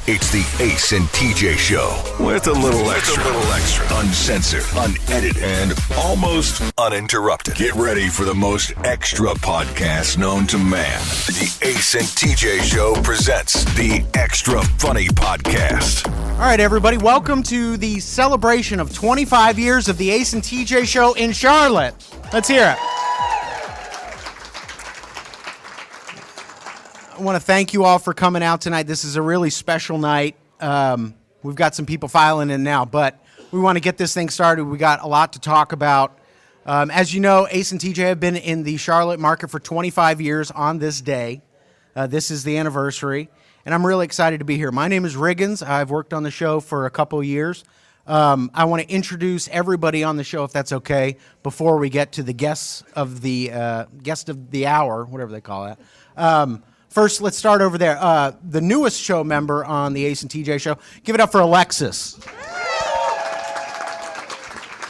It's the Ace and TJ Show with a little extra. Uncensored, unedited, and almost uninterrupted. Get ready for the most extra podcast known to man. The Ace and TJ Show presents the Extra Funny Podcast. All right, everybody, welcome to the celebration of 25 years of the Ace and TJ Show in Charlotte. Let's hear it. I want to thank you all for coming out tonight. This is a really special night. We've got some people filing in now, but we want to get this thing started. We got a lot to talk about. As you know, Ace and TJ have been in the Charlotte market for 25 years on this day. This is the anniversary, and I'm really excited to be here. My name is Riggins. I've worked on the show for a couple of years. I want to introduce everybody on the show, if that's okay, before we get to the guest of the hour, whatever they call that. First, let's start over there. The newest show member on the Ace and TJ Show. Give it up for Alexis.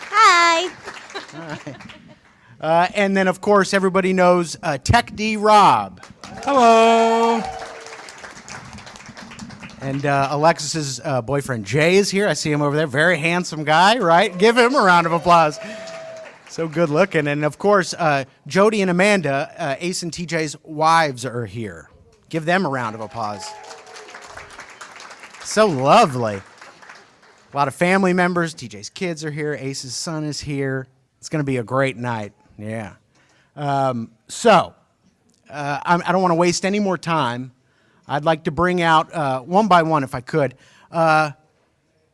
Hi. All right. And then, of course, everybody knows Tech D Rob. Hello. And Alexis's boyfriend Jay is here. I see him over there. Very handsome guy, right? Give him a round of applause. So good looking. And, of course, Jody and Amanda, Ace and TJ's wives, are here. Give them a round of applause. So lovely. A lot of family members. TJ's kids are here. Ace's son is here. It's going to be a great night. Yeah. I don't want to waste any more time. I'd like to bring out, one by one if I could, the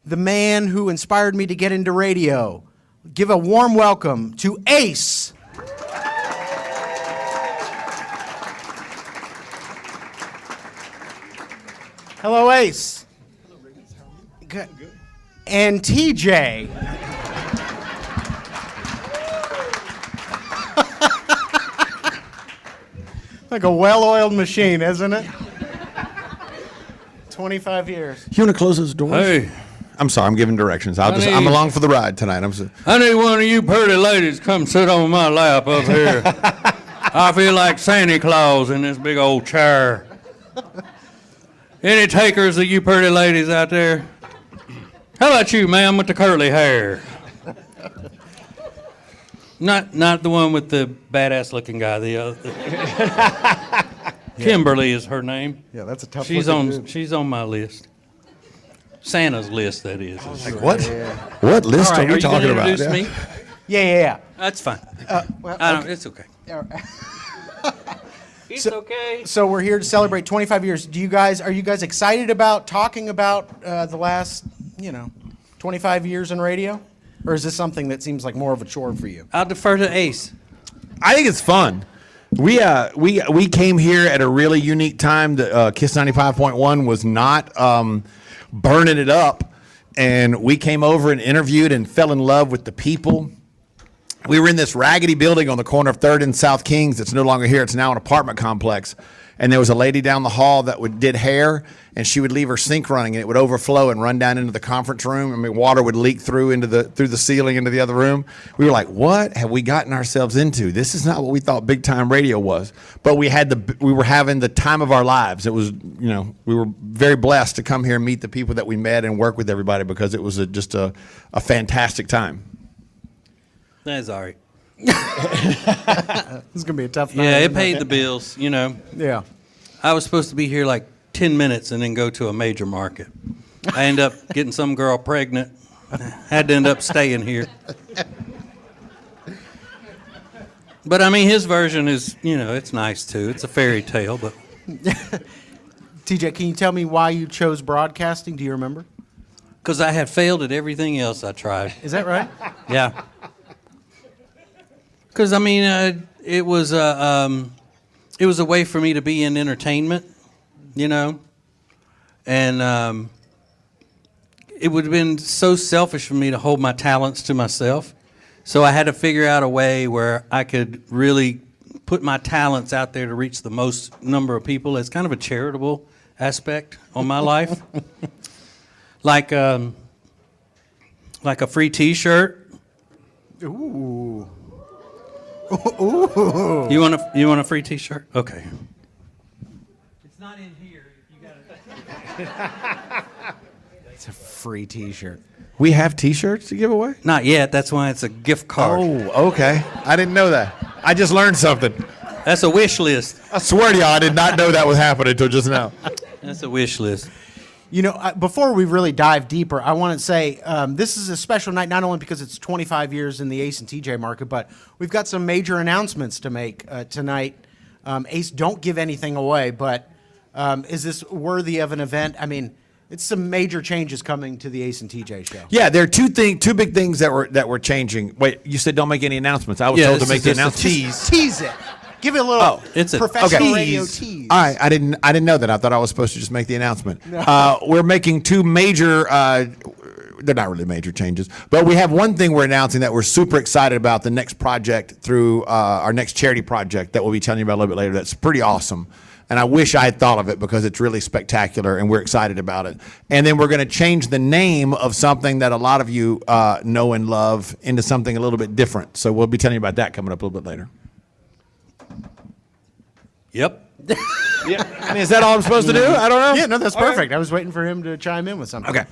man who inspired me to get into radio. Give a warm welcome to Ace. Hello, Ace. Hello, Riggins. How are you? Good. And TJ. Like a well-oiled machine, isn't it? 25 years. You want to close those doors? Hey. I'm sorry, I'm giving directions. I'm along for the ride tonight. I need one of you pretty ladies to come sit on my lap up here. I feel like Santa Claus in this big old chair. Any takers of you pretty ladies out there? How about you, ma'am, with the curly hair? Not the one with the badass-looking guy. The other. Kimberly is her name. Yeah, that's a tough She's on my list. Santa's list, that is. Like, what? Yeah. What list are we talking about? Introduce me? Yeah. That's fine. Okay. It's okay. It's okay. So we're here to celebrate 25 years. Are you guys excited about talking about the last, 25 years in radio? Or is this something that seems like more of a chore for you? I'll defer to Ace. I think it's fun. We came here at a really unique time. The Kiss 95.1 was not burning it up, and we came over and interviewed and fell in love with the people. We were in this raggedy building on the corner of 3rd and South Kings. It's no longer here. It's now an apartment complex. And there was a lady down the hall that did hair, and she would leave her sink running, and it would overflow and run down into the conference room. I mean, water would leak through the ceiling into the other room. We were like, what have we gotten ourselves into? This is not what we thought big time radio was. But we were having the time of our lives. It was, we were very blessed to come here and meet the people that we met and work with everybody, because it was just a fantastic time. That's all right. This is going to be a tough night. Yeah, it paid the bills, Yeah. I was supposed to be here like 10 minutes and then go to a major market. I ended up getting some girl pregnant. Had to end up staying here. But, his version is, it's nice, too. It's a fairy tale, but... TJ, can you tell me why you chose broadcasting? Do you remember? Because I had failed at everything else I tried. Is that right? Yeah. Because, it was a way for me to be in entertainment, and it would have been so selfish for me to hold my talents to myself. So I had to figure out a way where I could really put my talents out there to reach the most number of people. It's kind of a charitable aspect on my life. Like a free T-shirt. Ooh. Ooh. You want a free T-shirt? Okay. It's not in here. You got it. It's a free T-shirt. We have T-shirts to give away? Not yet. That's why it's a gift card. Oh, okay. I didn't know that. I just learned something. That's a wish list. I swear to y'all, I did not know that was happening until just now. That's a wish list. You know, before we really dive deeper, I want to say this is a special night, not only because it's 25 years in the Ace and TJ market, but we've got some major announcements to make tonight. Ace, don't give anything away, but is this worthy of an event? I mean, it's some major changes coming to the Ace and TJ show. Yeah, there are two big things that were changing. Wait, you said don't make any announcements. I was told to make the announcement. Tease it. Give it a little it's a professional okay. radio tease. All right, I didn't know that. I thought I was supposed to just make the announcement. No. We're making two major. They're not really major changes, but we have one thing we're announcing that we're super excited about. The next project through our next charity project that we'll be telling you about a little bit later. That's pretty awesome. And I wish I had thought of it because it's really spectacular and we're excited about it. And then we're going to change the name of something that a lot of you know and love into something a little bit different. So we'll be telling you about that coming up a little bit later. Yep. Yeah. I mean, is that all I'm supposed to do? I don't know. Yeah, no, that's All perfect. right. I was waiting for him to chime in with something. Okay.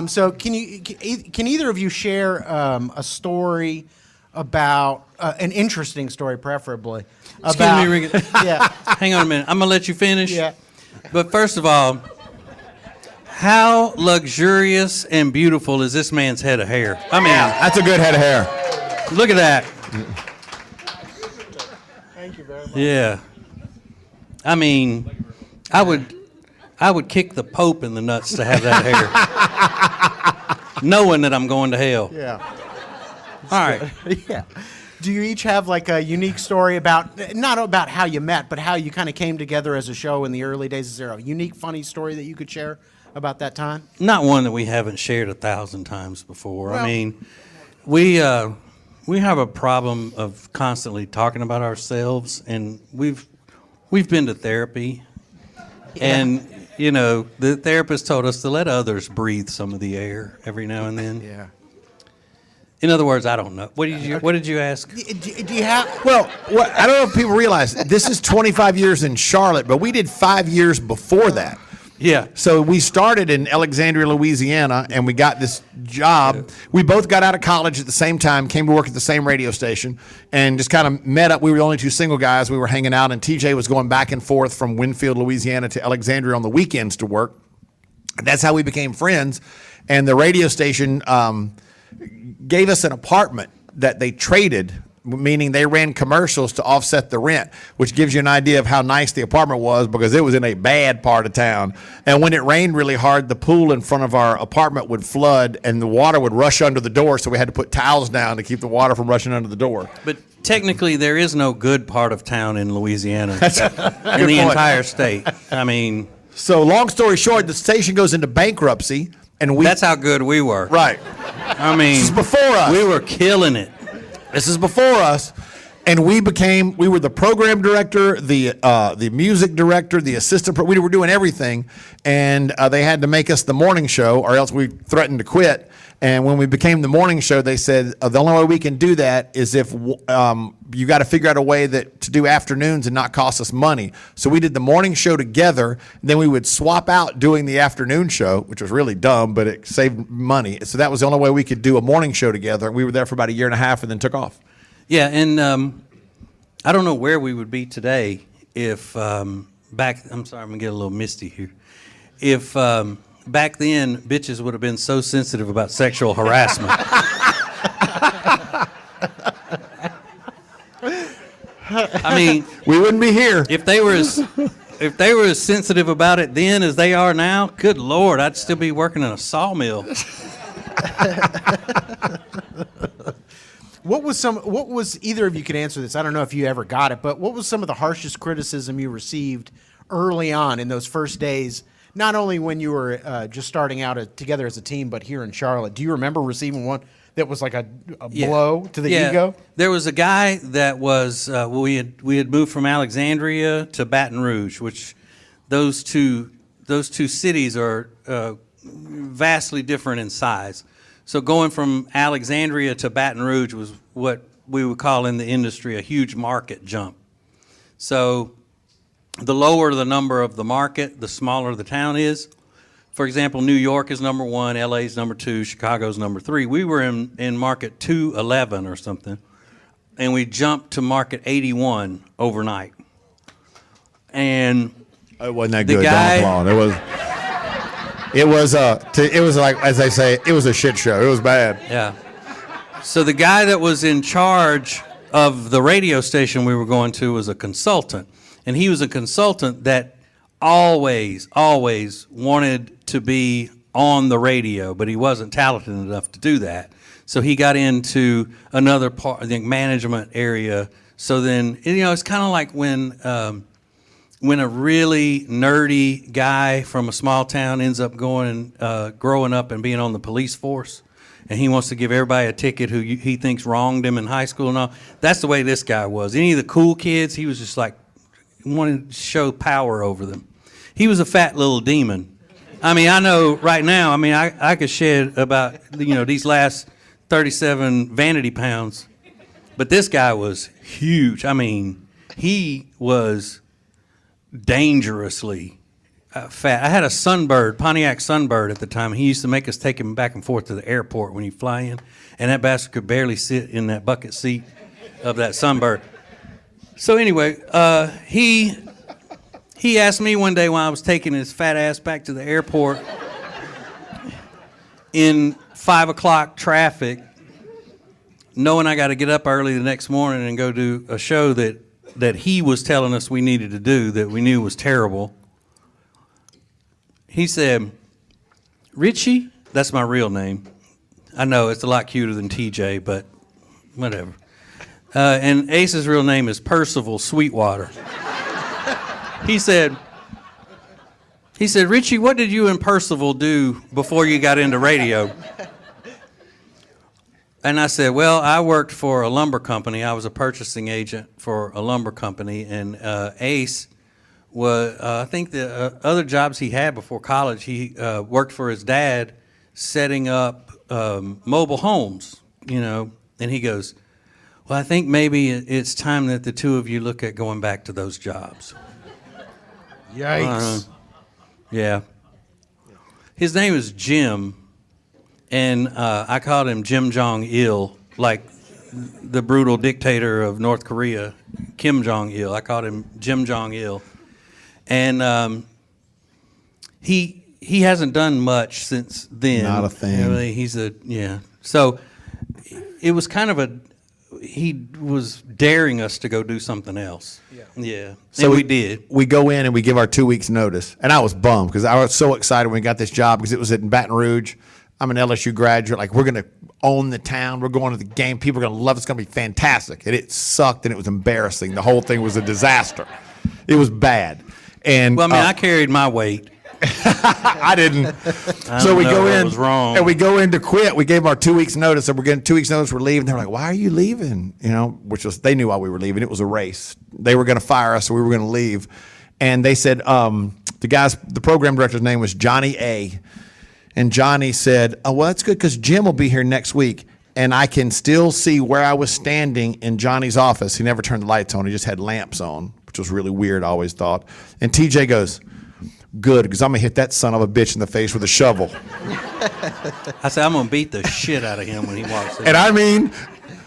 So can either of you share a story about an interesting story, preferably? Excuse me, Rick. Yeah. Hang on a minute. I'm going to let you finish. Yeah. But first of all, how luxurious and beautiful is this man's head of hair? I mean, That's a good head of hair. look at that. Thank you very much. Yeah. I mean, I would kick the Pope in the nuts to have that hair, knowing that I'm going to hell. Yeah. All right. Yeah. Do you each have like a unique story about, not about how you met, but how you kind of came together as a show in the early days of Zero? Unique, funny story that you could share about that time? Not one that we haven't shared 1,000 times before. Well, I mean, we have a problem of constantly talking about ourselves, and we've been to therapy, and you know the therapist told us to let others breathe some of the air every now and then. Yeah. In other words, I don't know. What did you ask? Do you have? Well, I don't know if people realize this is 25 years in Charlotte, but we did 5 years before that. Yeah. So we started in Alexandria, Louisiana, and we got this job. We both got out of college at the same time, came to work at the same radio station, and just kind of met up. We were the only two single guys. We were hanging out, and TJ was going back and forth from Winfield, Louisiana to Alexandria on the weekends to work. And that's how we became friends. And the radio station gave us an apartment that they traded, meaning they ran commercials to offset the rent, which gives you an idea of how nice the apartment was because it was in a bad part of town. And when it rained really hard, the pool in front of our apartment would flood and the water would rush under the door, so we had to put towels down to keep the water from rushing under the door. But technically, there is no good part of town in Louisiana, in the point. entire state. I mean, So long story short, the station goes into bankruptcy, and that's how good we were. right. I mean, This is before us. we were killing it. This is before us, and we were the program director, the music director, the assistant. We were doing everything, and they had to make us the morning show, or else we threatened to quit. And when we became the morning show, they said the only way we can do that is if you got to figure out a way to do afternoons and not cost us money. So we did the morning show together. And then we would swap out doing the afternoon show, which was really dumb, but it saved money. So that was the only way we could do a morning show together. We were there for about 1.5 years and then took off. Yeah, and I don't know where we would be today if I'm sorry, I'm going to get a little misty here. If back then, bitches would have been so sensitive about sexual harassment. I mean, We wouldn't be here. if they were as sensitive about it then as they are now, good Lord, I'd still be working in a sawmill. What was either of you could answer this? I don't know if you ever got it, but what was some of the harshest criticism you received early on in those first days? Not only when you were just starting out together as a team, but here in Charlotte. Do you remember receiving one that was like a blow to the ego? There was a guy that was we had moved from Alexandria to Baton Rouge, which those two cities are vastly different in size. So going from Alexandria to Baton Rouge was what we would call in the industry a huge market jump. So the lower the number of the market, the smaller the town is. for example, New York is number 1, LA is number 2, Chicago's number 3. We were in market 211 or something, and we jumped to market 81 overnight. And it wasn't that good. Don't applaud. It was like, as they say, it was a shit show. It was bad. Yeah. So the guy that was in charge of the radio station we were going to was a consultant. And he was a consultant that always wanted to be on the radio, but he wasn't talented enough to do that. So he got into another part, I think, management area. So then, it's kind of like when a really nerdy guy from a small town ends up growing up and being on the police force, and he wants to give everybody a ticket who he thinks wronged him in high school and all. That's the way this guy was. Any of the cool kids, he was just like, wanted to show power over them. He was a fat little demon. I mean, I know right now, I could shed about, these last 37 vanity pounds, but this guy was huge. I mean, he was dangerously fat. I had a Sunbird, Pontiac Sunbird at the time. He used to make us take him back and forth to the airport when he'd fly in, and that bastard could barely sit in that bucket seat of that Sunbird. So anyway, he asked me one day when I was taking his fat ass back to the airport in 5 o'clock traffic, knowing I got to get up early the next morning and go do a show that he was telling us we needed to do that we knew was terrible. He said, "Richie," that's my real name. I know it's a lot cuter than TJ, but whatever. And Ace's real name is Percival Sweetwater. He said, "Richie, what did you and Percival do before you got into radio?" And I said, "Well, I worked for a lumber company. I was a purchasing agent for a lumber company, and Ace was, I think the other jobs he had before college, he worked for his dad setting up mobile homes, And he goes, well, I think maybe it's time that the two of you look at going back to those jobs." Yikes. Yeah. His name is Jim, and I called him Jim Jong-il, like the brutal dictator of North Korea, Kim Jong-il. I called him Jim Jong-il. And he hasn't done much since then. Not a thing. Really, So it was kind of he was daring us to go do something else. Yeah. So we did. We go in and we give our 2 weeks notice. And I was bummed because I was so excited when we got this job because it was in Baton Rouge. I'm an LSU graduate. Like, we're going to own the town. We're going to the game. People are going to love it. It's going to be fantastic. And it sucked and it was embarrassing. The whole thing was a disaster. It was bad. And well, I carried my weight. I didn't. So we go in wrong. and we go in to quit. We gave them our 2 weeks notice, and we're getting 2 weeks notice. We're leaving. They're like, "Why are you leaving?" Which was, they knew why we were leaving. It was a race. They were going to fire us, so we were going to leave. And they said the program director's name was Johnny A. And Johnny said, "Oh, well, that's good because Jim will be here next week." And I can still see where I was standing in Johnny's office. He never turned the lights on. He just had lamps on, which was really weird, I always thought. And TJ goes, "Good, because I'm going to hit that son of a bitch in the face with a shovel." I said, "I'm going to beat the shit out of him when he walks in." And I mean,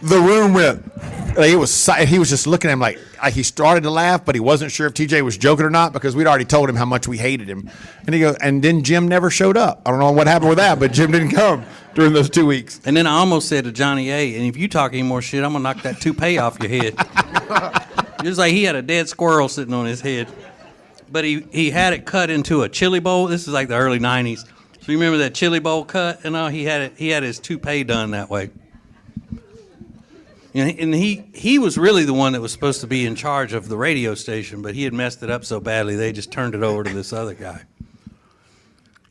the room went, he was just looking at him like he started to laugh, but he wasn't sure if TJ was joking or not because we'd already told him how much we hated him. And he goes, and then Jim never showed up. I don't know what happened with that, but Jim didn't come during those 2 weeks. And then I almost said to Johnny A., "And if you talk any more shit, I'm going to knock that toupee off your head." It was like he had a dead squirrel sitting on his head. But he had it cut into a chili bowl. This is like the early 90s. So you remember that chili bowl cut? And all, he had his toupee done that way. And he was really the one that was supposed to be in charge of the radio station, but he had messed it up so badly they just turned it over to this other guy.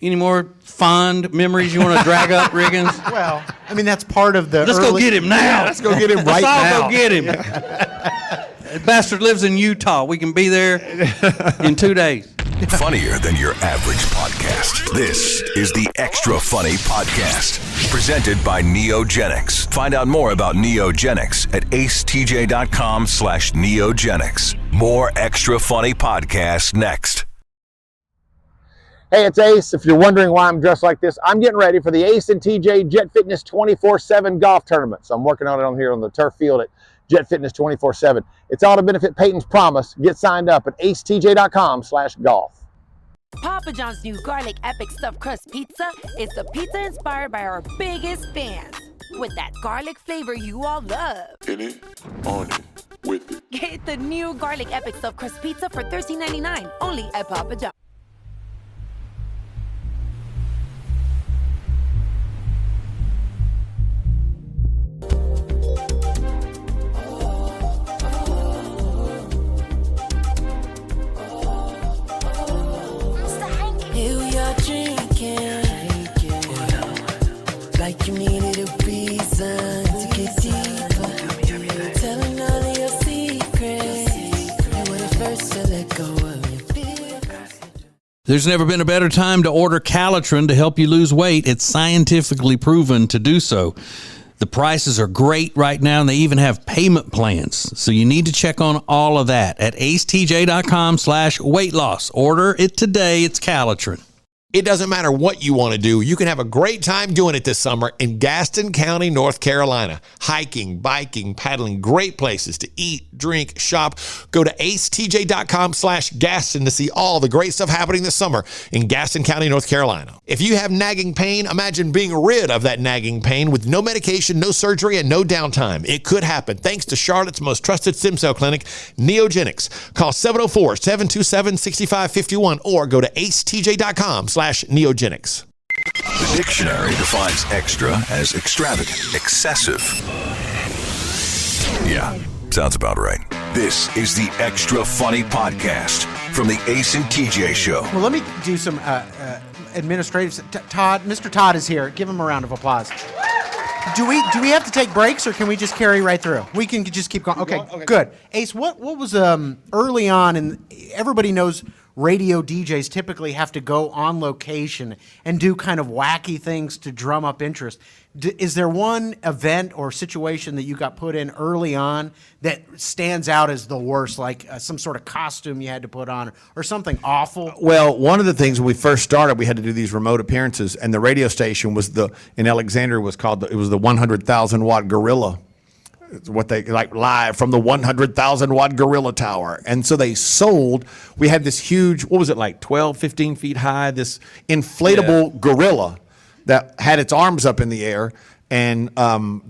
Any more fond memories you want to drag up, Riggins? Well, that's part of the Let's go get him now. Yeah, let's go get him right now. Let's all go get him. That bastard lives in Utah. We can be there in 2 days. Funnier than your average podcast. This is the Extra Funny Podcast, presented by Neogenics. Find out more about Neogenics at acetj.com/Neogenics. More Extra Funny podcasts next. Hey, it's Ace. If you're wondering why I'm dressed like this, I'm getting ready for the Ace and TJ Jet Fitness 24/7 golf tournament. So I'm working on it on here on the turf field at Jet Fitness 24/7. It's all to benefit Peyton's promise. Get signed up at acetj.com/golf. Papa John's new garlic epic stuffed crust pizza is the pizza inspired by our biggest fans. With that garlic flavor you all love. In it, on it, with it. Get the new garlic epic stuffed crust pizza for $13.99 only at Papa John's. Here we are drinking, like you needed a reason to get deeper. Telling all of your secrets, you were the first to let go of your fears. There's never been a better time to order Calitrin to help you lose weight. It's scientifically proven to do so. The prices are great right now, and they even have payment plans. So you need to check on all of that at acetj.com/weight loss. Order it today. It's Calitrin. It doesn't matter what you want to do. You can have a great time doing it this summer in Gaston County, North Carolina. Hiking, biking, paddling, great places to eat, drink, shop. Go to acetj.com/Gaston to see all the great stuff happening this summer in Gaston County, North Carolina. If you have nagging pain, imagine being rid of that nagging pain with no medication, no surgery, and no downtime. It could happen thanks to Charlotte's most trusted stem cell clinic, Neogenics. Call 704-727-6551 or go to acetj.com/Neogenics. The dictionary defines extra as extravagant, excessive. Yeah, sounds about right. This is the Extra Funny Podcast from the Ace and TJ Show. Well, let me do some administrative. Todd, Mr. Todd is here. Give him a round of applause. Do we have to take breaks, or can we just carry right through? We can just keep going. Okay, good. Ace, what was early on, and everybody knows radio DJs typically have to go on location and do kind of wacky things to drum up interest. Is there one event or situation that you got put in early on that stands out as the worst, like some sort of costume you had to put on or something awful? Well, one of the things when we first started, we had to do these remote appearances, and the radio station was in Alexandria was called the 100,000 watt gorilla. It's what they like, live from the 100,000 watt gorilla tower. And so we had this huge, what was it, like 12, 15 feet high, this inflatable gorilla that had its arms up in the air, and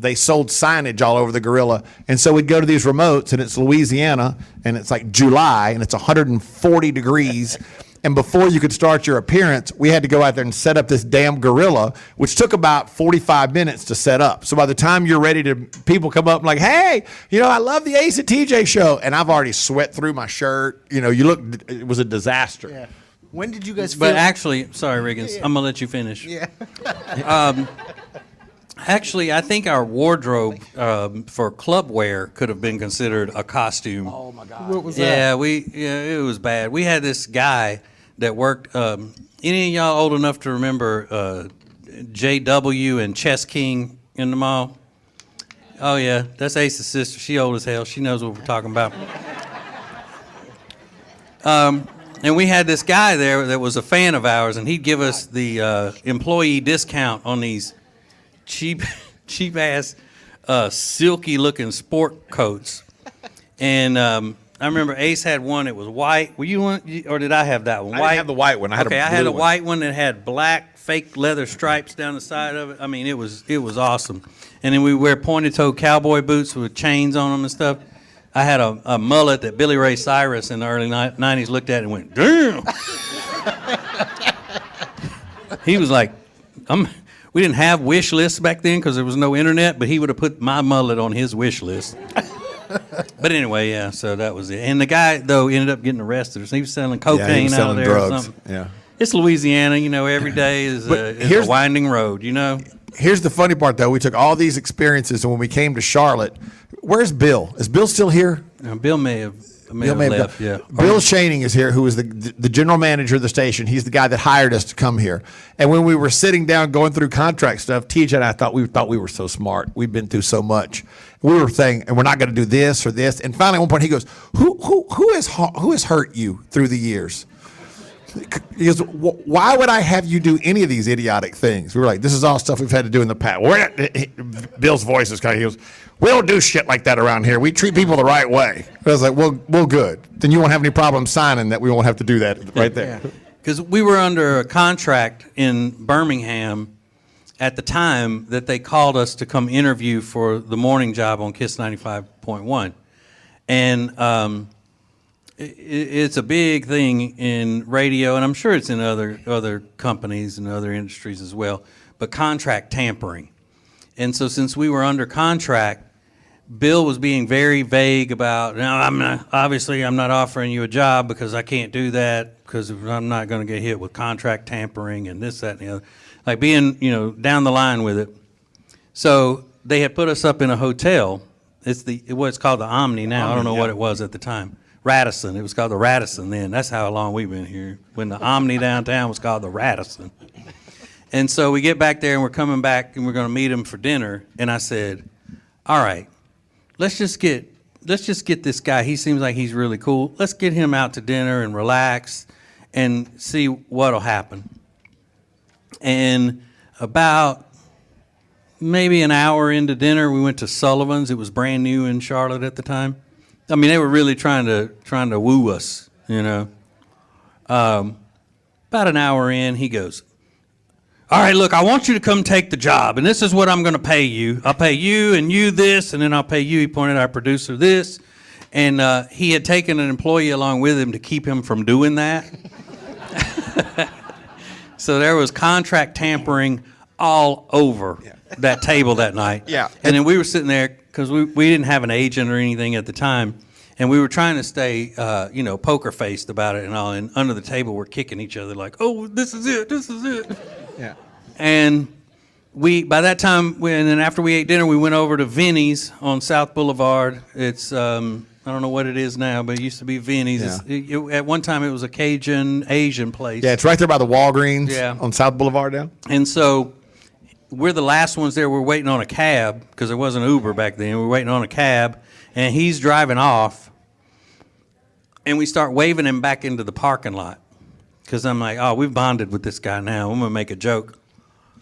they sold signage all over the gorilla. And so we'd go to these remotes, and it's Louisiana, and it's like July, and it's 140 degrees. And before you could start your appearance, we had to go out there and set up this damn gorilla, which took about 45 minutes to set up. So by the time you're ready to, people come up and like, hey, I love the Ace and TJ show. And I've already sweat through my shirt. It was a disaster. Yeah. When did you guys feel? But actually, sorry, Riggins, I'm going to let you finish. Yeah. Actually, I think our wardrobe for club wear could have been considered a costume. Oh my God! What was that? Yeah, it was bad. We had this guy that worked. Any of y'all old enough to remember JW and Chess King in the mall? Oh yeah, that's Ace's sister. She old as hell. She knows what we're talking about. And we had this guy there that was a fan of ours, and he'd give us the employee discount on these cheap ass silky looking sport coats. And I remember Ace had one that was white. Were you one, or did I have that one? I didn't have the white one. I had a white one that had black fake leather stripes down the side of it. I mean, it was awesome. And then we wear pointed toe cowboy boots with chains on them and stuff. I had a mullet that Billy Ray Cyrus in the early 90s looked at and went, damn. He was like, we didn't have wish lists back then because there was no internet, but he would have put my mullet on his wish list. But anyway, yeah, so that was it. And the guy, though, ended up getting arrested. He was selling cocaine out there drugs. or something. Yeah. It's Louisiana, every day is a winding road, Here's the funny part, though. We took all these experiences, and when we came to Charlotte, where's Bill? Is Bill still here? Bill may have left, yeah. Bill Shaning is here, who is the general manager of the station. He's the guy that hired us to come here. And when we were sitting down going through contract stuff, TJ and I thought we were so smart. We've been through so much. We were saying, and we're not going to do this or this. And finally, at one point, he goes, "Who has hurt you through the years?" He goes, why would I have you do any of these idiotic things? We were like, this is all stuff we've had to do in the past. Bill's voice is kind of, he goes, we don't do shit like that around here. We treat people the right way. I was like, well, good. Then you won't have any problem signing that we won't have to do that right there. Because we were under a contract in Birmingham at the time that they called us to come interview for the morning job on KISS 95.1. And it's a big thing in radio, and I'm sure it's in other companies and other industries as well, but contract tampering. And so since we were under contract, Bill was being very vague about, no, I'm not offering you a job because I can't do that because I'm not going to get hit with contract tampering and this, that, and the other. Like being, down the line with it. So they had put us up in a hotel. It's what's called the Omni now. I don't know what it was at the time. Radisson. It was called the Radisson then. That's how long we've been here. When the Omni downtown was called the Radisson. And so we get back there and we're coming back and we're going to meet him for dinner. And I said, all right, let's just get this guy. He seems like he's really cool. Let's get him out to dinner and relax and see what'll happen. And about maybe an hour into dinner, we went to Sullivan's. It was brand new in Charlotte at the time. I mean, they were really trying to woo us, About an hour in, he goes, all right, look, I want you to come take the job, and this is what I'm going to pay you. I'll pay you and you this, and then I'll pay you, he pointed at our producer, this. And he had taken an employee along with him to keep him from doing that. So there was contract tampering all over that table that night. Yeah. And then we were sitting there, because we didn't have an agent or anything at the time, and we were trying to stay, poker-faced about it and all, and under the table we're kicking each other like, oh, this is it. Yeah. And by that time, and then after we ate dinner, we went over to Vinny's on South Boulevard. It's, I don't know what it is now, but it used to be Vinny's. Yeah. At one time, it was a Cajun Asian place. Yeah, it's right there by the Walgreens on South Boulevard now. And so we're the last ones there. We're waiting on a cab because there wasn't Uber back then. We were waiting on a cab, and he's driving off, and we start waving him back into the parking lot because I'm like, oh, we've bonded with this guy now. I'm going to make a joke.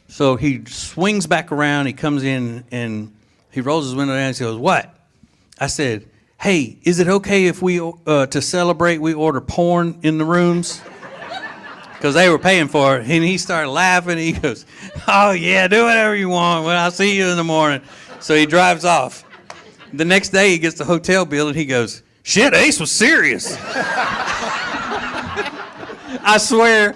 So he swings back around. He comes in, and he rolls his window down and he goes, what? I said, hey, is it okay if we, to celebrate, we order porn in the rooms? Because they were paying for it. And he started laughing. He goes, oh, yeah, do whatever you want. Well, I'll see you in the morning. So he drives off. The next day, he gets the hotel bill, and he goes, shit, Ace was serious. I swear.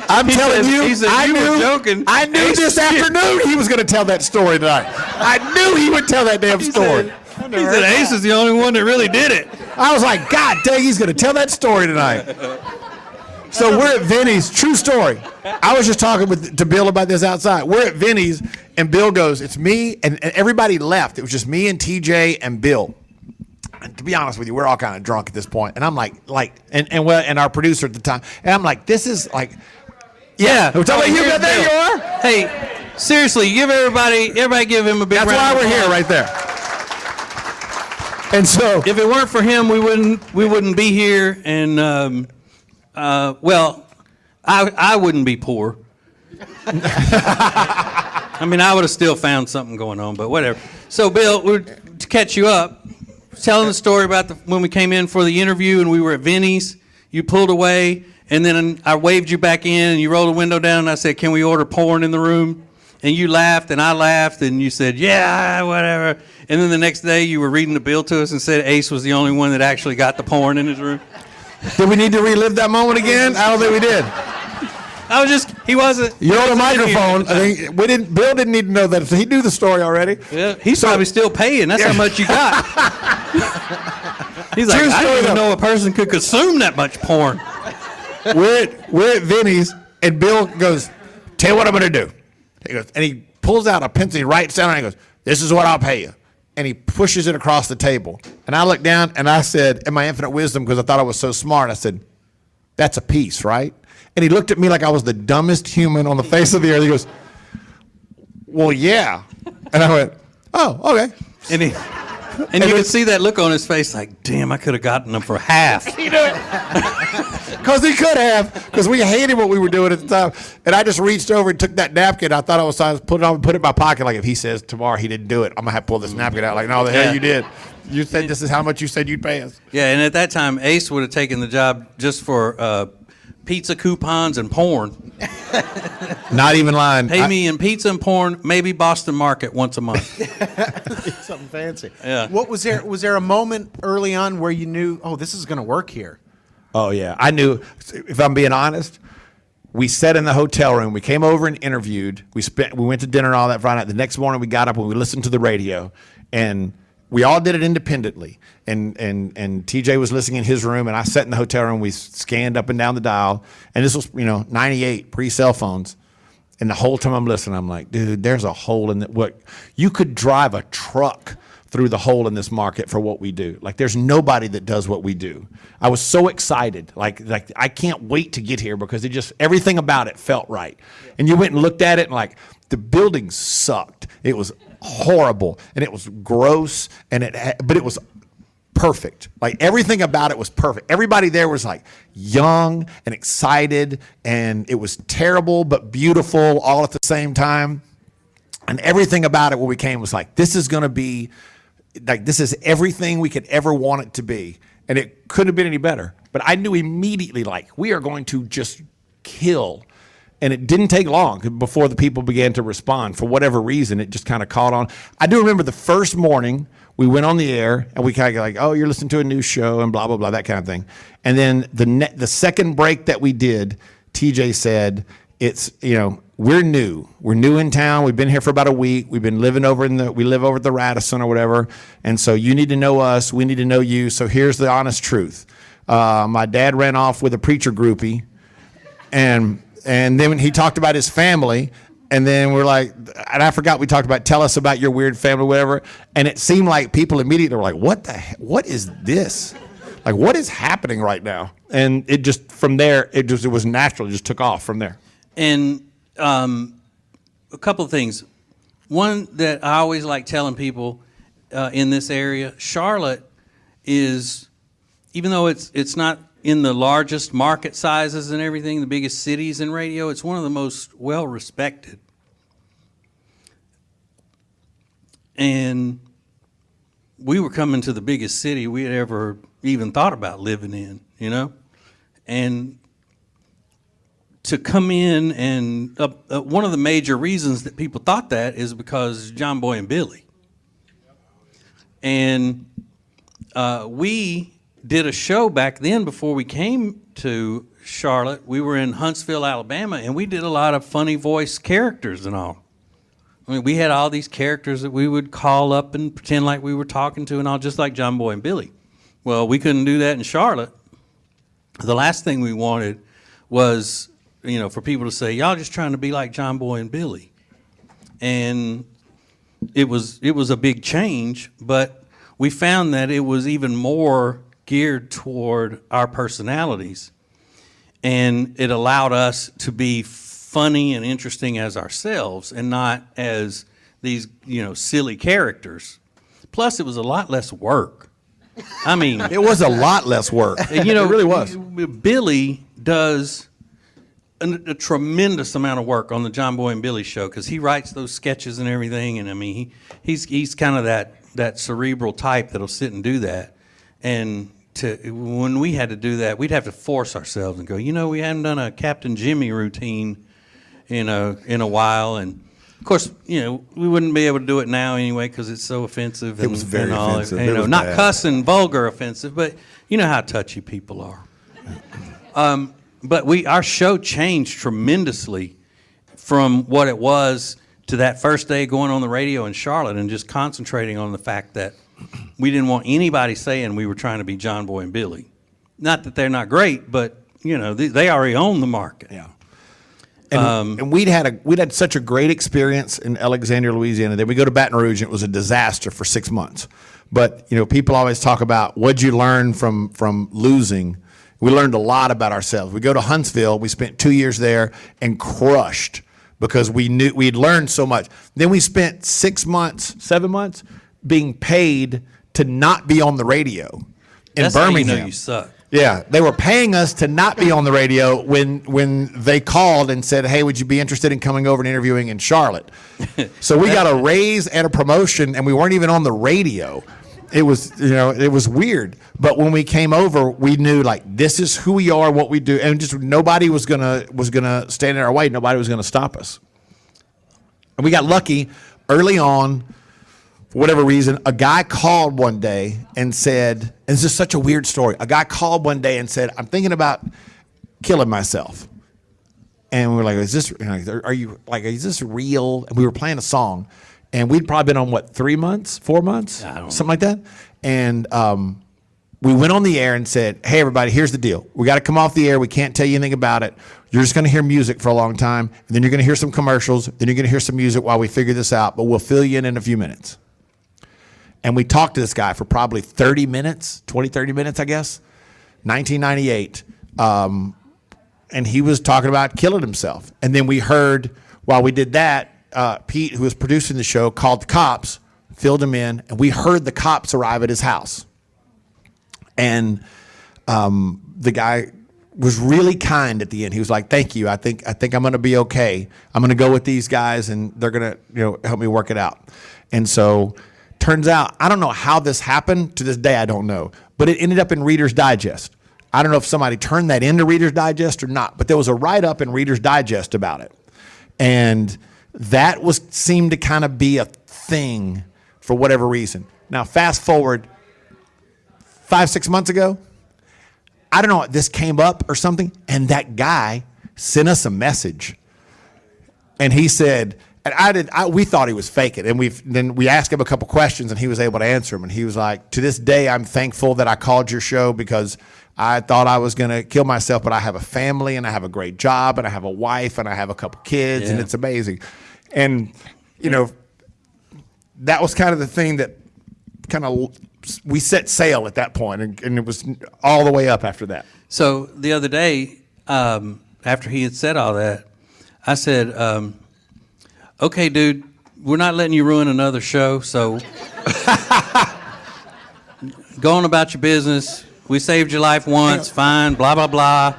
I'm telling you, I knew, joking. I knew Ace this afternoon he was going to tell that story tonight. I knew he would tell that damn story. He said Ace is the only one that really did it. I was like, God dang, he's going to tell that story tonight. So we're at Vinny's, true story. I was just talking to Bill about this outside. We're at Vinny's, and Bill goes, it's me, and everybody left. It was just me and TJ and Bill. And to be honest with you, we're all kind of drunk at this point. And I'm like, and our producer at the time, and I'm like, this is like, yeah. We're talking about you, there you are. Hey, seriously, give everybody give him a big round. That's why we're here right there. And so, if it weren't for him, we wouldn't be here. And well, I wouldn't be poor. I mean, I would have still found something going on, but whatever. So, Bill, to catch you up, telling the story about when we came in for the interview and we were at Vinny's, you pulled away, and then I waved you back in, and you rolled the window down, and I said, can we order porn in the room? And you laughed, and I laughed, and you said, yeah, whatever. And then the next day, you were reading the bill to us and said Ace was the only one that actually got the porn in his room. Did we need to relive that moment again? I don't think we did. He wasn't. You're on a microphone. Bill didn't need to know that. He knew the story already. Yeah, he's probably still paying. That's how much you got. He's like, I didn't even know a person could consume that much porn. We're at Vinny's, and Bill goes, tell you what I'm going to do. He goes, and he pulls out a pencil, he writes down, and he goes, this is what I'll pay you. And he pushes it across the table. And I looked down, and I said, in my infinite wisdom, because I thought I was so smart, I said, that's a piece, right? And he looked at me like I was the dumbest human on the face of the earth. He goes, well, yeah. And I went, oh, okay. And you could see that look on his face like, damn, I could have gotten them for half. Because he could have, because we hated what we were doing at the time. And I just reached over and took that napkin. I thought I was trying to put it in my pocket. Like, if he says tomorrow he didn't do it, I'm going to have to pull this napkin out. Like, no, the hell you did. You said this is how much you said you'd pay us. Yeah, and at that time, Ace would have taken the job just for pizza coupons and porn. Not even lying. Pay me in pizza and porn, maybe Boston Market once a month. Something fancy. Yeah. What was there? Was there a moment early on where you knew, oh, this is going to work here? Oh, yeah. I knew, if I'm being honest, we sat in the hotel room. We came over and interviewed. We went to dinner and all that Friday night. The next morning we got up and we listened to the radio, and we all did it independently. And TJ was listening in his room, and I sat in the hotel room. We scanned up and down the dial, and this was 98 pre-cell phones. And the whole time I'm listening, I'm like, dude, there's a hole in what you could drive a truck through the hole in this market for what we do. Like, there's nobody that does what we do. I was so excited. Like I can't wait to get here because everything about it felt right. And you went and looked at it, and like, the building sucked. It was horrible, and it was gross, but it was perfect. Like, everything about it was perfect. Everybody there was like young and excited, and it was terrible but beautiful all at the same time. And everything about it when we came was like, this is going to be like, this is everything we could ever want it to be. And it couldn't have been any better. But I knew immediately, like, we are going to just kill. And it didn't take long before the people began to respond. For whatever reason, it just kind of caught on. I do remember the first morning we went on the air, and we kind of like, oh, you're listening to a new show and blah, blah, blah, that kind of thing. And then the second break that we did, TJ said, it's, we're new. We're new in town. We've been here for about a week. We've been living we live over at the Radisson or whatever. And so you need to know us. We need to know you. So here's the honest truth. My dad ran off with a preacher groupie, and then he talked about his family, and then we're like, and I forgot we talked about, tell us about your weird family, whatever. And it seemed like people immediately were like, what is this? Like, what is happening right now? And it just, from there, it was natural. It just took off from there. And a couple of things. One that I always like telling people in this area, Charlotte is, even though it's not in the largest market sizes and everything, the biggest cities in radio, it's one of the most well-respected. And we were coming to the biggest city we had ever even thought about living in, And to come in, and one of the major reasons that people thought that is because John Boy and Billy. And we did a show back then before we came to Charlotte. We were in Huntsville, Alabama, and we did a lot of funny voice characters and all. I mean, we had all these characters that we would call up and pretend like we were talking to and all, just like John Boy and Billy. Well, we couldn't do that in Charlotte. The last thing we wanted was, for people to say, y'all just trying to be like John Boy and Billy. And it was a big change, but we found that it was even more geared toward our personalities, and it allowed us to be funny and interesting as ourselves and not as these silly characters. Plus, it was a lot less work. I mean, it was a lot less work. It really was. Billy does a tremendous amount of work on the John Boy and Billy show because he writes those sketches and everything, and I mean he's kind of that cerebral type that'll sit and do that. And when we had to do that, we'd have to force ourselves and go, we hadn't done a Captain Jimmy routine in a while, and of course, we wouldn't be able to do it now anyway because it's so offensive. It was very offensive. It was not bad. Cuss and vulgar offensive, but you know how touchy people are. But our show changed tremendously from what it was to that first day going on the radio in Charlotte and just concentrating on the fact that we didn't want anybody saying we were trying to be John Boy and Billy. Not that they're not great, but they already own the market. Yeah. And we'd had such a great experience in Alexandria, Louisiana. Then we go to Baton Rouge, and it was a disaster for 6 months. But people always talk about what'd you learn from losing. We learned a lot about ourselves. We go to Huntsville. We spent 2 years there and crushed because we'd learned so much. Then we spent 7 months being paid to not be on the radio in That's Birmingham. How you suck. Yeah, they were paying us to not be on the radio when they called and said, "Hey, would you be interested in coming over and interviewing in Charlotte?" So we got a raise and a promotion, and we weren't even on the radio. It was, it was weird. But when we came over, we knew like this is who we are, what we do, and just nobody was gonna stand in our way. Nobody was gonna stop us. And we got lucky early on. For whatever reason, a guy called one day and said, and this is such a weird story. A guy called one day and said, "I'm thinking about killing myself." And we were like, "Is this? Is this real?" And we were playing a song, and we'd probably been on 4 months, something like that. And we went on the air and said, "Hey, everybody, here's the deal. We got to come off the air. We can't tell you anything about it. You're just going to hear music for a long time, and then you're going to hear some commercials. Then you're going to hear some music while we figure this out. But we'll fill you in a few minutes." And we talked to this guy for probably 30 minutes, I guess, 1998. And he was talking about killing himself. And then we heard, while we did that, Pete, who was producing the show, called the cops, filled him in, and we heard the cops arrive at his house. And the guy was really kind at the end. He was like, "Thank you. I think I'm going to be okay. I'm going to go with these guys, and they're going to help me work it out." And so turns out, I don't know how this happened. To this day, I don't know. But it ended up in Reader's Digest. I don't know if somebody turned that into Reader's Digest or not, but there was a write-up in Reader's Digest about it. And that seemed to kind of be a thing for whatever reason. Now, fast forward 5-6 months ago, I don't know, this came up or something, and that guy sent us a message. And he said, and we thought he was faking, and then we asked him a couple questions, and he was able to answer them. And he was like, "To this day, I'm thankful that I called your show because I thought I was going to kill myself, but I have a family, and I have a great job, and I have a wife, and I have a couple kids, and it's amazing." And, that was kind of the thing that kind of we set sail at that point, and it was all the way up after that. So the other day, after he had said all that, I said, "Okay, dude, we're not letting you ruin another show, so go on about your business. We saved your life once, fine, blah, blah, blah."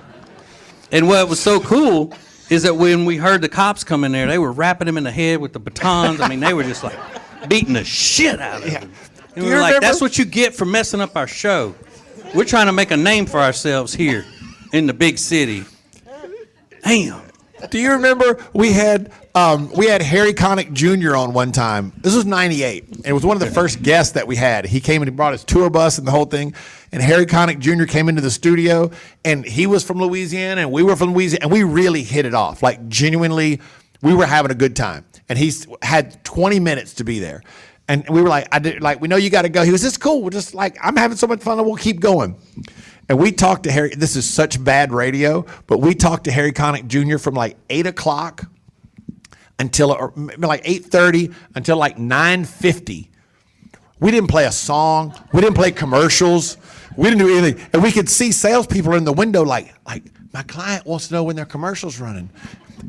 And what was so cool is that when we heard the cops come in there, they were rapping him in the head with the batons. I mean, they were just like beating the shit out of him. And we were like, "That's what you get for messing up our show. We're trying to make a name for ourselves here in the big city." Damn. Do you remember we had Harry Connick Jr. on one time? This was 98. And it was one of the first guests that we had. He came and he brought his tour bus and the whole thing. And Harry Connick Jr. came into the studio, and he was from Louisiana, and we were from Louisiana, and we really hit it off. Like, genuinely, we were having a good time. And he had 20 minutes to be there. And we were like, "We know you got to go." He was just cool. We're just like, "I'm having so much fun, and we'll keep going." And we talked to Harry. This is such bad radio, but we talked to Harry Connick Jr. from like 8 o'clock until like 8:30 until like 9:50. We didn't play a song. We didn't play commercials. We didn't do anything. And we could see salespeople in the window like my client wants to know when their commercial's running.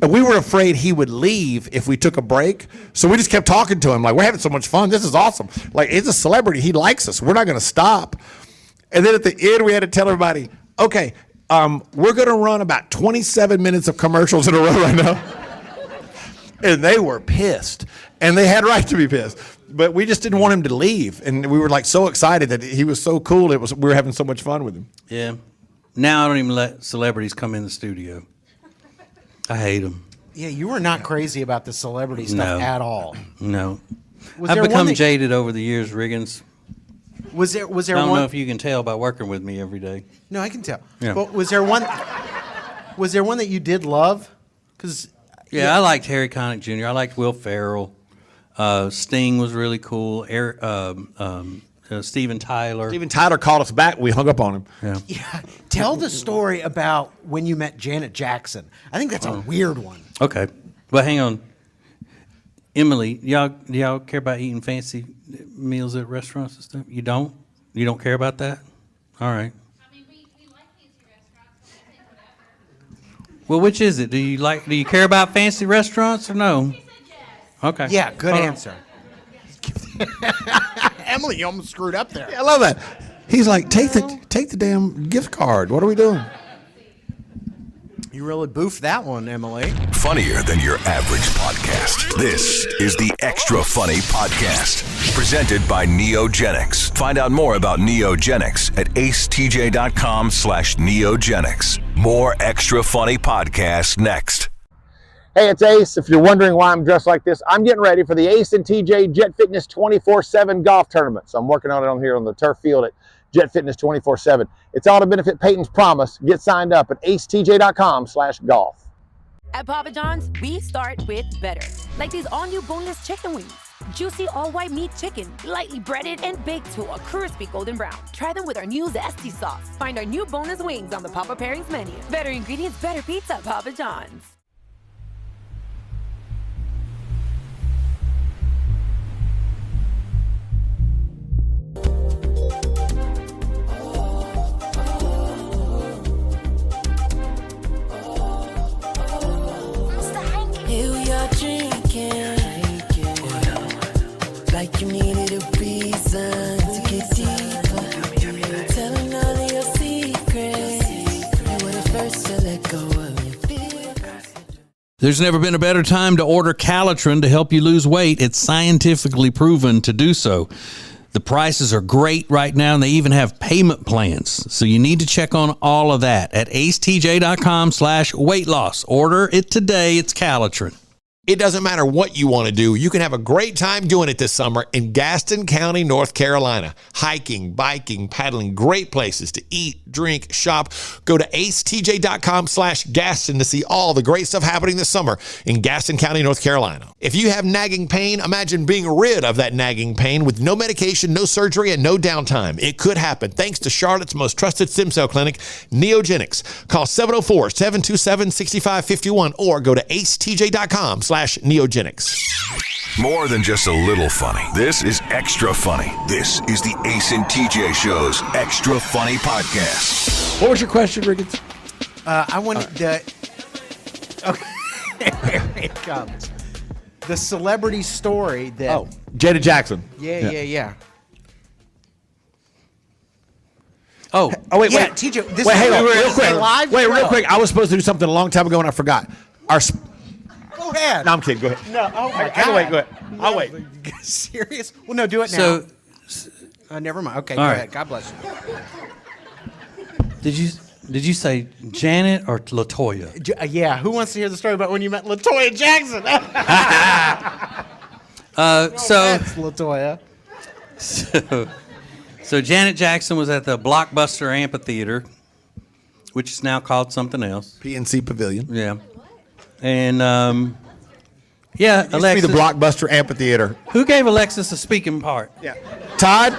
And we were afraid he would leave if we took a break. So we just kept talking to him like, "We're having so much fun. This is awesome. Like, he's a celebrity. He likes us. We're not going to stop." And then at the end, we had to tell everybody, "Okay, we're going to run about 27 minutes of commercials in a row right now." And they were pissed. And they had right to be pissed. But we just didn't want him to leave. And we were like so excited that he was so cool. We were having so much fun with him. Yeah. Now I don't even let celebrities come in the studio. I hate them. Yeah, you were not crazy about the celebrity stuff at all. No. I've become jaded over the years, Riggins. Was there I don't know if you can tell by working with me every day. No, I can tell. Yeah. But was there one that you did love? Yeah, I liked Harry Connick Jr. I liked Will Ferrell. Sting was really cool. Steven Tyler. Steven Tyler called us back. We hung up on him. Yeah. Tell the story about when you met Janet Jackson. I think that's a weird one. Okay. But hang on. Emily, do y'all care about eating fancy meals at restaurants and stuff? You don't? You don't care about that? All right. I mean, we like fancy restaurants, so we think whatever. Well, which is it? Do you care about fancy restaurants or no? She said yes. Okay. Yeah, good answer. Emily, you almost screwed up there. Yeah, I love that. He's like, take the damn gift card. What are we doing? You really boofed that one, Emily. Funnier than your average podcast. This is the Extra Funny Podcast, presented by Neogenics. Find out more about Neogenics at acetj.com/neogenics. More Extra Funny Podcasts next. Hey, it's Ace. If you're wondering why I'm dressed like this, I'm getting ready for the Ace and TJ Jet Fitness 24/7 golf tournament. So I'm working on it on here on the turf field at Jet Fitness 24/7. It's all to benefit Peyton's Promise. Get signed up at acetj.com/golf. At Papa John's, we start with better. Like these all-new boneless chicken wings. Juicy all-white meat chicken, lightly breaded and baked to a crispy golden brown. Try them with our new zesty sauce. Find our new boneless wings on the Papa Pairings menu. Better ingredients, better pizza, Papa John's. Here we are drinking, like you needed a reason to get deeper. Telling all of your secrets, you were the first to let go of your fears. There's never been a better time to order Calitrin to help you lose weight. It's scientifically proven to do so. The prices are great right now, and they even have payment plans. So you need to check on all of that at acetj.com/weight loss. Order it today. It's Calitrin. It doesn't matter what you want to do. You can have a great time doing it this summer in Gaston County, North Carolina. Hiking, biking, paddling, great places to eat, drink, shop. Go to acetj.com/Gaston to see all the great stuff happening this summer in Gaston County, North Carolina. If you have nagging pain, imagine being rid of that nagging pain with no medication, no surgery, and no downtime. It could happen thanks to Charlotte's most trusted stem cell clinic, Neogenics. Call 704-727-6551 or go to acetj.com/Neogenics. More than just a little funny. This is Extra Funny. This is the Ace and TJ Show's Extra Funny Podcast. What was your question, Ricketts? I wanted the. Okay, here it comes. The celebrity story that. Oh, Janet Jackson. Yeah. Oh, wait. Yeah, TJ. This Wait, is hang on, real real quick. live Wait, show. real quick. I was supposed to do something a long time ago and I forgot. Go ahead. No, I'm kidding. Go ahead. No, oh my I can God. wait. Go ahead. I'll wait. Serious? Well, no, do it now. So, Never mind. Okay, All go right. ahead. God bless you. did you say Janet or LaToya? Yeah, who wants to hear the story about when you met LaToya Jackson? That's LaToya. So Janet Jackson was at the Blockbuster Amphitheater, which is now called something else. PNC Pavilion. Yeah. And, It used to be the Blockbuster Amphitheater. Who gave Alexis a speaking part? Yeah. Todd?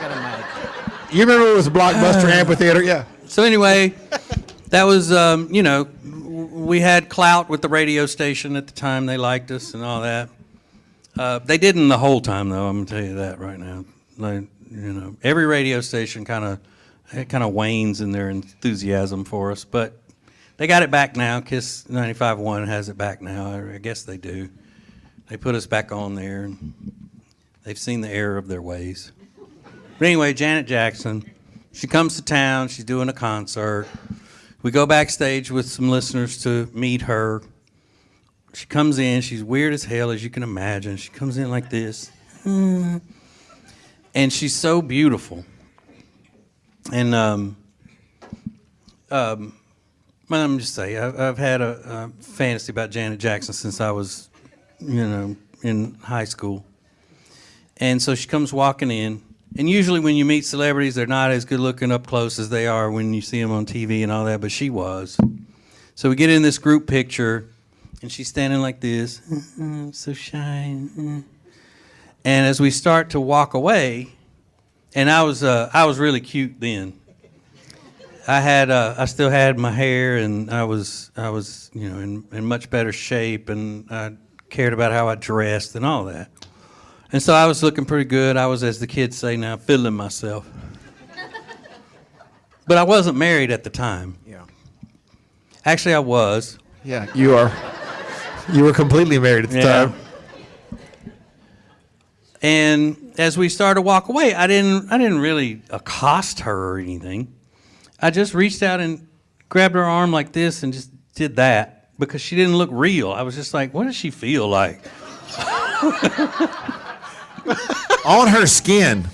You remember it was the Blockbuster Amphitheater? Yeah. So anyway, that was, we had clout with the radio station at the time. They liked us and all that. They didn't the whole time, though. I'm going to tell you that right now. Every radio station kind of wanes in their enthusiasm for us. But they got it back now. Kiss 95.1 has it back now. I guess they do. They put us back on there, and they've seen the error of their ways. But anyway, Janet Jackson, she comes to town. She's doing a concert. We go backstage with some listeners to meet her. She comes in. She's weird as hell, as you can imagine. She comes in like this. And she's so beautiful. And let me just say, I've had a fantasy about Janet Jackson since I was, in high school. And so she comes walking in. And usually when you meet celebrities, they're not as good looking up close as they are when you see them on TV and all that, but she was. So we get in this group picture, and she's standing like this, so shy. And as we start to walk away, and I was really cute then. I still had my hair, and I was in much better shape, and I cared about how I dressed and all that. And so I was looking pretty good. I was, as the kids say now, feeling myself. But I wasn't married at the time. Yeah. Actually, I was. Yeah, you are. You were completely married at the time. And as we started to walk away, I didn't really accost her or anything. I just reached out and grabbed her arm like this and just did that because she didn't look real. I was just like, what does she feel like? On her skin.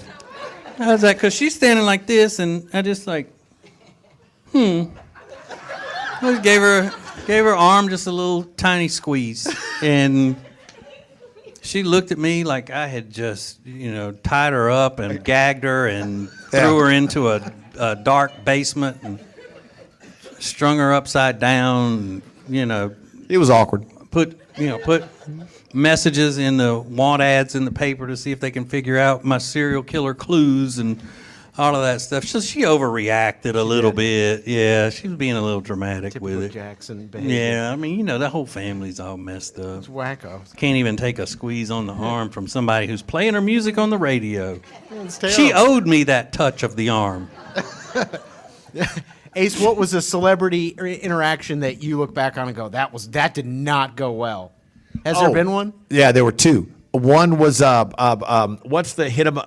I was like, because she's standing like this, and I just like, I just gave her arm just a little tiny squeeze, and she looked at me like I had just, tied her up and gagged her and threw her into a dark basement and strung her upside down. It was awkward. Put messages in the want ads in the paper to see if they can figure out my serial killer clues and all of that stuff. So she overreacted a little bit. Yeah, she was being a little dramatic Typical with it. Jackson behavior. Yeah, I mean, the whole family's all messed up. It's wacko. Can't even take a squeeze on the arm from somebody who's playing her music on the radio. She owed me that touch of the arm. Ace, what was a celebrity interaction that you look back on and go, that did not go well? Has there been one? Yeah, there were two. One was what's the hit 'em?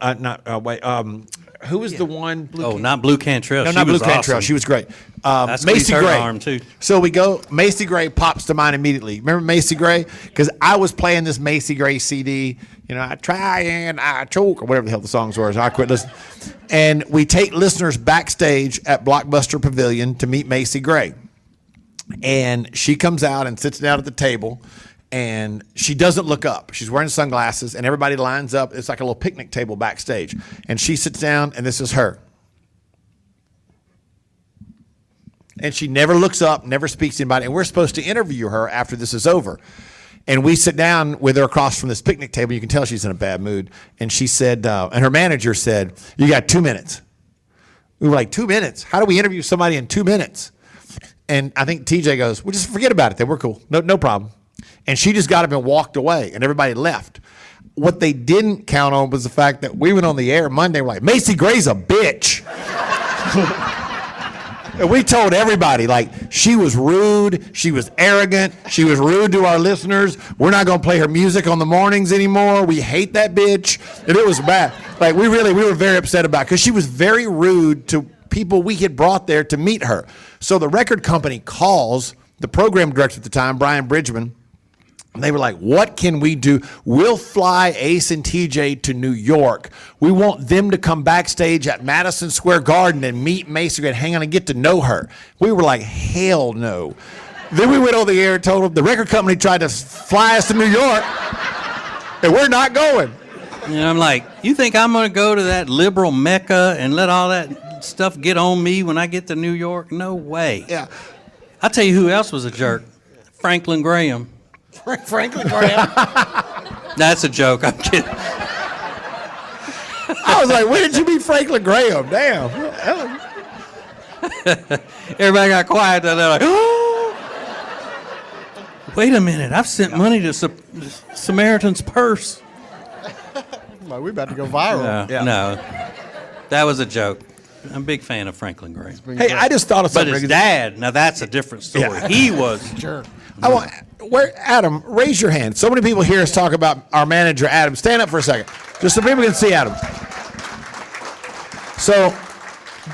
Who was the one? Not Blue Cantrell. No, She not Blue was Cantrell. awesome. She was great. I squeezed Macy her Gray. arm, too. So we go. Macy Gray pops to mind immediately. Remember Macy Gray? Because I was playing this Macy Gray CD. I try and I choke, or whatever the hell the songs were. So I quit listening. And we take listeners backstage at Blockbuster Pavilion to meet Macy Gray. And she comes out and sits down at the table. And she doesn't look up. She's wearing sunglasses, and everybody lines up. It's like a little picnic table backstage. And she sits down, and this is her. And she never looks up, never speaks to anybody. And we're supposed to interview her after this is over. And we sit down with her across from this picnic table. You can tell she's in a bad mood. And she said, and her manager said, "You got 2 minutes." We were like, 2 minutes? How do we interview somebody in 2 minutes? And I think TJ goes, "Well, just forget about it then. We're cool. No problem." And she just got up and walked away, and everybody left. What they didn't count on was the fact that we went on the air Monday. We're like, Macy Gray's a bitch. And we told everybody, she was rude, she was arrogant, she was rude to our listeners. We're not going to play her music on the mornings anymore. We hate that bitch. And it was bad. We were very upset about it because she was very rude to people we had brought there to meet her. So the record company calls the program director at the time, Brian Bridgman. And they were like, what can we do? We'll fly Ace and TJ to New York. We want them to come backstage at Madison Square Garden and meet Macy and hang on and get to know her. We were like, hell no. Then we went on the air and told them the record company tried to fly us to New York, and we're not going. I'm like, you think I'm going to go to that liberal Mecca and let all that stuff get on me when I get to New York? No way. Yeah. I'll tell you who else was a jerk. Franklin Graham. Franklin Graham. That's a joke. I'm kidding. I was like, when did you meet Franklin Graham? Damn. Everybody got quiet. And they're like, oh, wait a minute. I've sent money to Samaritan's Purse. We're about to go viral. No, that was a joke. I'm a big fan of Franklin Graham. Hey, I just thought of But something. his dad, now that's a different story. Yeah. He was a Sure. Adam, raise your hand. So many people hear us talk about our manager, Adam. Stand up for a second, just so people can see Adam. So,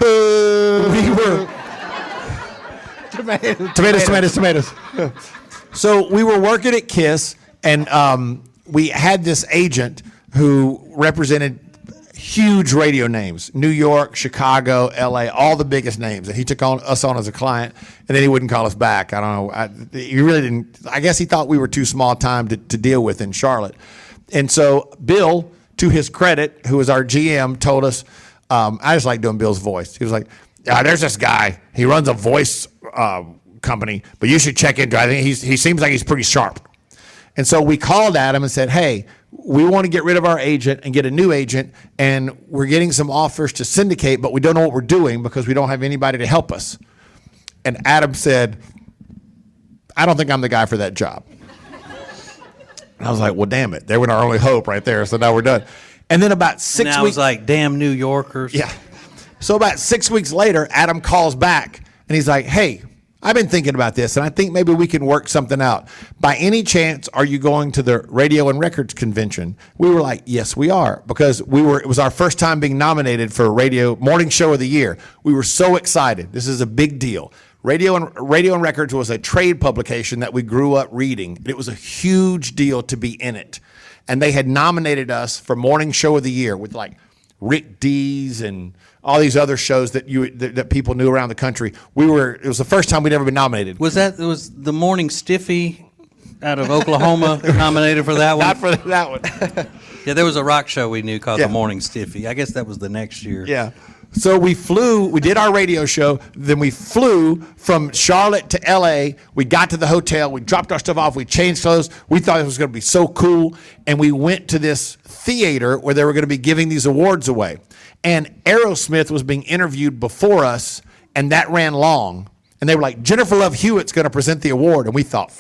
we were tomatoes. So we were working at KISS, and we had this agent who represented huge radio names: New York, Chicago, LA, all the biggest names. And he took us on as a client, and then he wouldn't call us back. I don't know. He really didn't. I guess he thought we were too small time to deal with in Charlotte. And so Bill, to his credit, who was our GM, told us, I just like doing Bill's voice. He was like, there's this guy. He runs a voice company, but you should check into it. I think he seems like he's pretty sharp. And so we called Adam and said, hey, we want to get rid of our agent and get a new agent, and we're getting some offers to syndicate, but we don't know what we're doing because we don't have anybody to help us. And Adam said, I don't think I'm the guy for that job. And I was like, well, damn it. There went our only hope right there. So now we're done. And then about 6 weeks. I was like, damn New Yorkers. Yeah. So about 6 weeks later, Adam calls back, and he's like, hey, I've been thinking about this, and I think maybe we can work something out. By any chance, are you going to the Radio and Records Convention? We were like, yes, we are, because it was our first time being nominated for Radio Morning Show of the Year. We were so excited. This is a big deal. Radio and Records was a trade publication that we grew up reading. It was a huge deal to be in it. And they had nominated us for Morning Show of the Year with like Rick Dees and all these other shows that people knew around the country. It was the first time we'd ever been nominated. Was the Morning Stiffy out of Oklahoma nominated for that one? Not for that one. Yeah, there was a rock show we knew called the Morning Stiffy. I guess that was the next year. Yeah. So we did our radio show, then we flew from Charlotte to LA. We got to the hotel, we dropped our stuff off, we changed clothes. We thought it was going to be so cool. And we went to this theater where they were going to be giving these awards away. And Aerosmith was being interviewed before us, and that ran long. And they were like, Jennifer Love Hewitt's going to present the award. And we thought,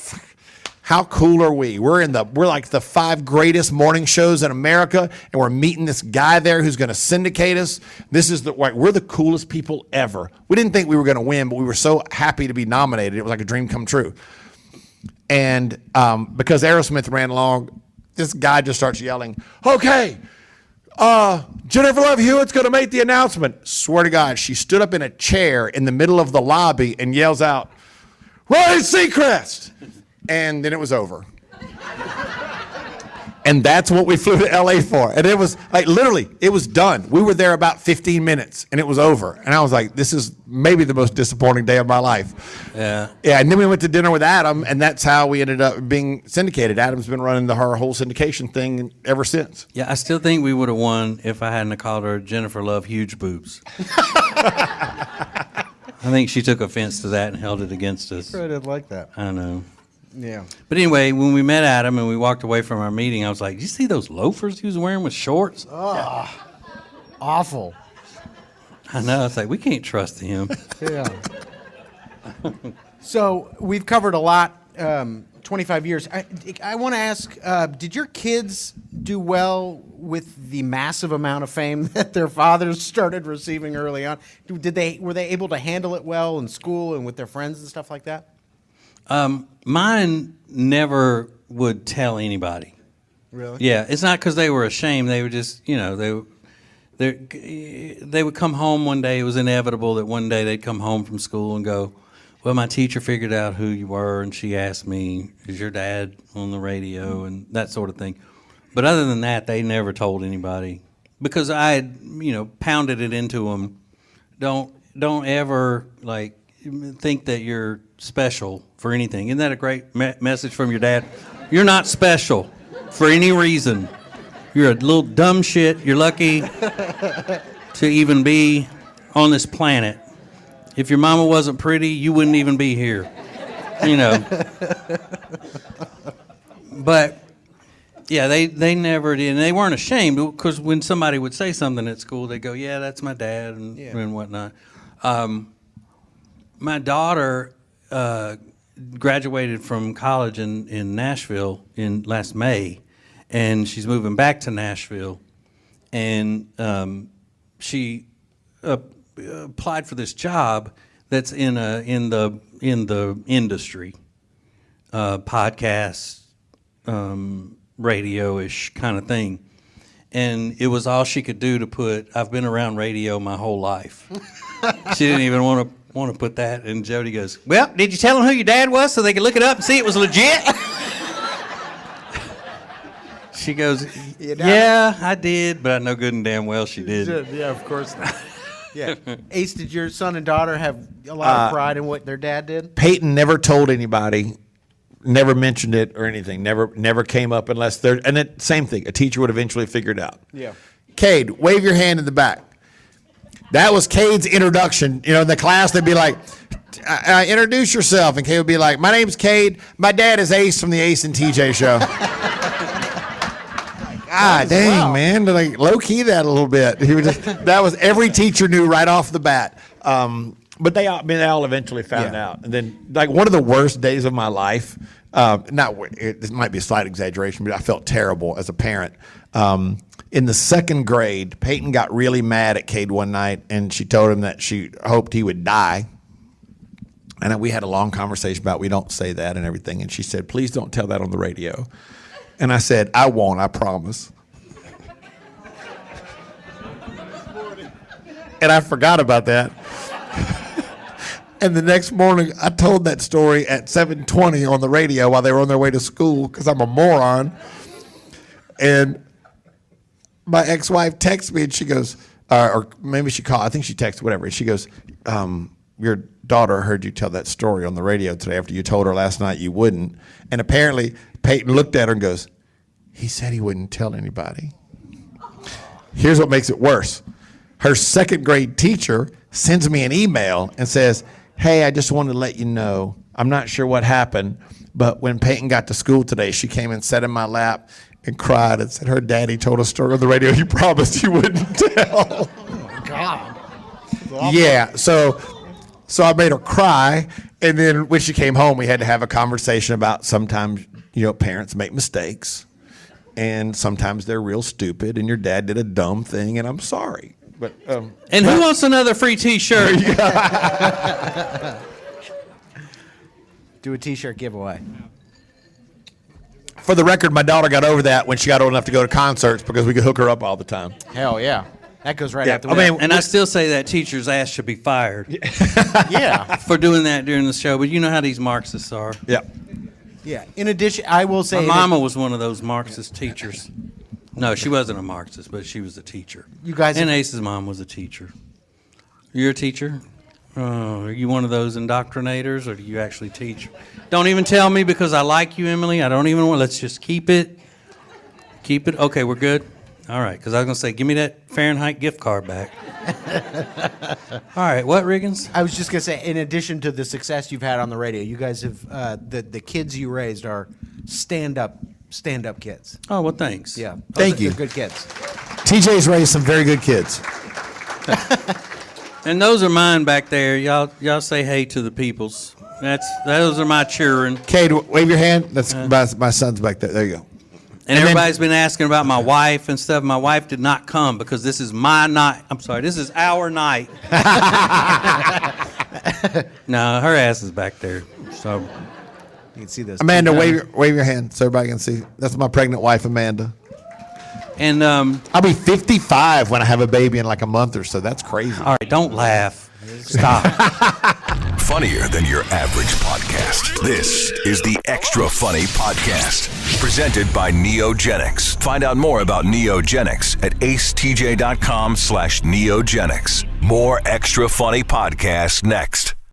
how cool are we? We're like the 5 greatest morning shows in America, and we're meeting this guy there who's going to syndicate us. We're the coolest people ever. We didn't think we were going to win, but we were so happy to be nominated. It was like a dream come true. And because Aerosmith ran long, this guy just starts yelling, okay, Jennifer Love Hewitt's going to make the announcement. Swear to God, she stood up in a chair in the middle of the lobby and yells out, Ryan Seacrest! And then it was over. And that's what we flew to LA for. And it was like, literally, it was done. We were there about 15 minutes and it was over. And I was like, this is maybe the most disappointing day of my life. Yeah. Yeah. And then we went to dinner with Adam, and that's how we ended up being syndicated. Adam's been running her whole syndication thing ever since. Yeah, I still think we would have won if I hadn't called her Jennifer Love Huge Boobs. I think she took offense to that and held it against us. I didn't like that. I know. Yeah. But anyway, when we met Adam and we walked away from our meeting, I was like, did you see those loafers he was wearing with shorts? Oh, awful. I know. It's like, we can't trust him. Yeah. So we've covered a lot, 25 years. I want to ask, did your kids do well with the massive amount of fame that their fathers started receiving early on? Were they able to handle it well in school and with their friends and stuff like that? Mine never would tell anybody. Really? Yeah, it's not because they were ashamed. They were just, they would come home one day. It was inevitable that one day they'd come home from school and go, well, my teacher figured out who you were, and she asked me, is your dad on the radio, and that sort of thing. But other than that, they never told anybody because I had, pounded it into them. Don't ever, think that you're special for anything. Isn't that a great message from your dad? You're not special for any reason. You're a little dumb shit. You're lucky to even be on this planet. If your mama wasn't pretty, you wouldn't even be here. But yeah, they never did, and they weren't ashamed because when somebody would say something at school, they'd go, "Yeah, that's my dad," and whatnot. My daughter graduated from college in Nashville in last May, and she's moving back to Nashville, and she applied for this job that's in the industry, podcast, radio-ish kind of thing, and it was all she could do to put, "I've been around radio my whole life." She didn't even want to put that, and Jody goes, "Well, did you tell them who your dad was so they could look it up and see it was legit?" She goes, "Yeah, I did, but I know good and damn well she did." Yeah, of course not. Yeah. Ace, did your son and daughter have a lot of pride in what their dad did? Peyton never told anybody, never mentioned it or anything. Never came up unless they're, and it, same thing. A teacher would eventually figure it out. Yeah. Cade, wave your hand in the back. That was Cade's introduction. In the class, they'd be like, introduce yourself. And Cade would be like, my name's Cade. My dad is Ace from the Ace and TJ show. God dang, man. Like, low-key that a little bit. That was, every teacher knew right off the bat. But they all eventually found out. And then, one of the worst days of my life, this might be a slight exaggeration, but I felt terrible as a parent. In the second grade, Peyton got really mad at Cade one night, and she told him that she hoped he would die. And we had a long conversation about we don't say that and everything. And she said, please don't tell that on the radio. And I said, I won't, I promise. And I forgot about that. And the next morning, I told that story at 7:20 on the radio while they were on their way to school because I'm a moron. And my ex-wife texts me and she goes, or maybe she called, I think she texted, whatever. And she goes, your daughter heard you tell that story on the radio today after you told her last night you wouldn't. And apparently Peyton looked at her and goes, he said he wouldn't tell anybody. Here's what makes it worse. Her second grade teacher sends me an email and says, hey, I just wanted to let you know, I'm not sure what happened, but when Peyton got to school today, she came and sat in my lap and cried and said her daddy told a story on the radio he promised he wouldn't tell. Oh, my God. Yeah, so I made her cry, and then when she came home, we had to have a conversation about sometimes, parents make mistakes, and sometimes they're real stupid, and your dad did a dumb thing, and I'm sorry. But and who wants another free T-shirt? Do a T-shirt giveaway. For the record, my daughter got over that when she got old enough to go to concerts because we could hook her up all the time. Hell yeah. That goes right Yeah, out the I window. mean, And I still say that teacher's ass should be fired Yeah. for doing that during the show. But you know how these Marxists are. Yeah. Yeah. In addition, I will say... My mama was one of those Marxist teachers. No, she wasn't a Marxist, but she was a teacher. You guys- And Ace's mom was a teacher. You're a teacher? Are you one of those indoctrinators, or do you actually teach? Don't even tell me because I like you, Emily. I don't even want. Let's just keep it. Keep it. Okay, we're good. All right, because I was going to say, give me that Fahrenheit gift card back. All right, what, Riggins? I was just going to say, in addition to the success you've had on the radio, you guys have, the kids you raised are stand-up kids. Oh, well, thanks. Yeah. Thank you. They're good kids. TJ's raised some very good kids. And those are mine back there. Y'all say hey to the peoples. Those are my children. Cade, wave your hand. That's my son's back there. There you go. And everybody's been asking about my wife and stuff. My wife did not come because this is my night. I'm sorry, this is our night. No, her ass is back there. So You can see this. Amanda, wave your hand so everybody can see. That's my pregnant wife, Amanda. And I'll be 55 when I have a baby in like a month or so. That's crazy. all right, don't laugh. Stop. Funnier than your average podcast. This is the Extra Funny Podcast, presented by Neogenics. Find out more about Neogenics at acetj.com/Neogenics. More Extra Funny podcasts next.